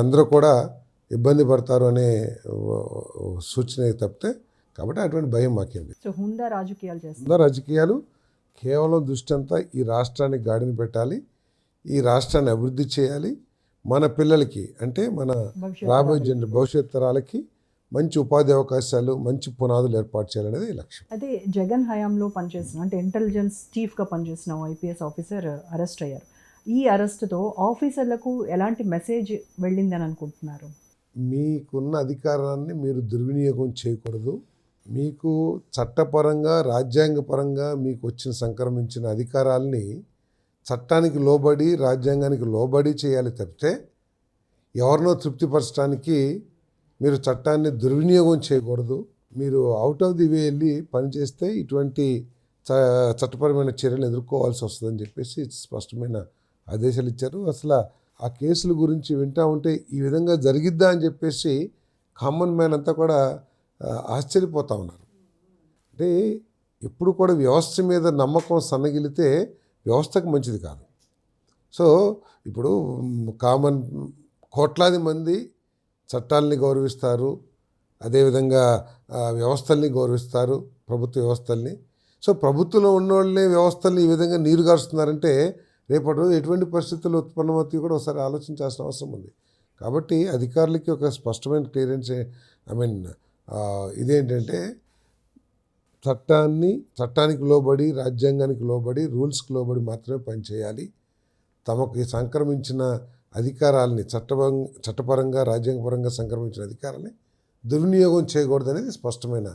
అందరూ కూడా ఇబ్బంది పడతారు అనే సూచన తప్పితే, కాబట్టి అటువంటి భయం మాకేం లేదు. సో హుందా రాజకీయాలు హుందా చేస్తారు. రాజకీయాలు కేవలం దృష్టి అంతా ఈ రాష్ట్రానికి గాడిని పెట్టాలి, ఈ రాష్ట్రాన్ని అభివృద్ధి చేయాలి, మన పిల్లలకి అంటే మన రాబోయే భవిష్యత్ తరాలకి మంచి ఉపాధి అవకాశాలు, మంచి పునాదులు ఏర్పాటు చేయాలనేది లక్ష్యం. అదే జగన్ హయాంలో పనిచేసిన అంటే ఇంటెలిజెన్స్ చీఫ్గా పనిచేసిన ఐపీఎస్ ఆఫీసర్ అరెస్ట్ అయ్యారు. ఈ అరెస్ట్తో ఆఫీసర్లకు ఎలాంటి మెసేజ్ వెళ్ళిందని అనుకుంటున్నారు? మీకున్న అధికారాన్ని మీరు దుర్వినియోగం చేయకూడదు. మీకు చట్టపరంగా, రాజ్యాంగపరంగా మీకు వచ్చిన సంక్రమించిన అధికారాల్ని చట్టానికి లోబడి, రాజ్యాంగానికి లోబడి చేయాలి తప్పితే, ఎవరినో తృప్తిపరచడానికి మీరు చట్టాన్ని దుర్వినియోగం చేయకూడదు. మీరు అవుట్ ఆఫ్ ది వే వెళ్ళి పనిచేస్తే ఇటువంటి చట్టపరమైన చర్యలు ఎదుర్కోవాల్సి వస్తుందని చెప్పేసి స్పష్టమైన ఆదేశాలు ఇచ్చారు. అసలు ఆ కేసుల గురించి వింటూ ఉంటే ఈ విధంగా జరిగిద్దా అని చెప్పేసి కామన్ మ్యాన్ అంతా కూడా ఆశ్చర్యపోతూ ఉన్నారు. అంటే ఎప్పుడు కూడా వ్యవస్థ మీద నమ్మకం సన్నగిలితే వ్యవస్థకు మంచిది కాదు. సో ఇప్పుడు కోట్లాది మంది చట్టాలని గౌరవిస్తారు, అదేవిధంగా వ్యవస్థల్ని గౌరవిస్తారు, ప్రభుత్వ వ్యవస్థల్ని. సో ప్రభుత్వంలో ఉన్నోళ్ళనే వ్యవస్థల్ని ఈ విధంగా నీరుగారుస్తున్నారంటే రేపటి రోజు ఎటువంటి పరిస్థితులు ఉత్పన్నమవుతాయి కూడా ఒకసారి ఆలోచించాల్సిన అవసరం ఉంది. కాబట్టి అధికారులకి ఒక స్పష్టమైన క్లియరెన్స్ ఇదేంటంటే చట్టానికి లోబడి, రాజ్యాంగానికి లోబడి, రూల్స్కి లోబడి మాత్రమే పనిచేయాలి. తమకు సంక్రమించిన అధికారాలని చట్టపరంగా, రాజ్యాంగపరంగా సంక్రమించిన అధికారాన్ని దుర్వినియోగం చేయకూడదు అనేది స్పష్టమైన.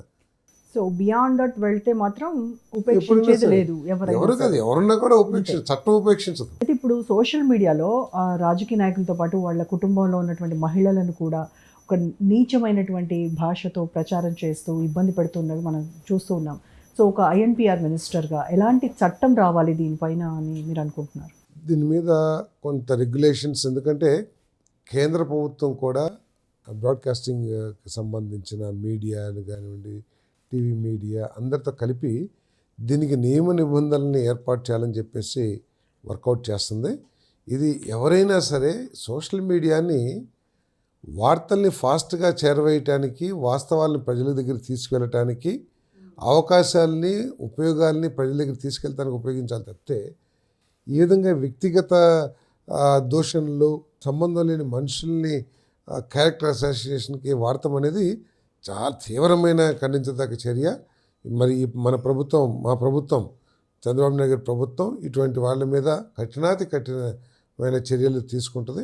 సో బియాండ్ దట్ వెళ్తే మాత్రం ఉపేక్షించేది లేదు. ఎవరు కాదు, ఎవరున్నా కూడా చట్టం ఉపేక్షించదు. అయితే ఇప్పుడు సోషల్ మీడియాలో రాజకీయ నాయకులతో పాటు వాళ్ళ కుటుంబంలో ఉన్నటువంటి మహిళలను కూడా ఒక నీచమైనటువంటి భాషతో ప్రచారం చేస్తూ ఇబ్బంది పెడుతున్నది మనం చూస్తూ ఉన్నాం. సో ఒక ఐఎన్పిఆర్ మినిస్టర్గా ఎలాంటి చట్టం రావాలి దీనిపైన అని మీరు అనుకుంటున్నారు? దీని మీద కొంత రెగ్యులేషన్స్, ఎందుకంటే కేంద్ర ప్రభుత్వం కూడా బ్రాడ్కాస్టింగ్కి సంబంధించిన మీడియాను కానివ్వండి, టీవీ మీడియా అందరితో కలిపి దీనికి నియమ నిబంధనల్ని ఏర్పాటు చేయాలని చెప్పేసి వర్కౌట్ చేస్తుంది. ఇది ఎవరైనా సరే సోషల్ మీడియాని వార్తల్ని ఫాస్ట్గా చేరవేయటానికి, వాస్తవాలను ప్రజల దగ్గర తీసుకెళ్ళటానికి, అవకాశాలని, ఉపయోగాల్ని ప్రజల దగ్గర తీసుకెళ్ళటానికి ఉపయోగించాలి తప్పితే ఈ విధంగా వ్యక్తిగత దూషణలు, సంబంధం లేని మనుషుల్ని క్యారెక్టర్ అసోసియేషన్కి వాడటం అనేది చాలా తీవ్రమైన ఖండించదగ్గ చర్య. మరి మా ప్రభుత్వం చంద్రబాబు నాయుడు గారి ప్రభుత్వం ఇటువంటి వాళ్ళ మీద కఠినమైన చర్యలు తీసుకుంటుంది.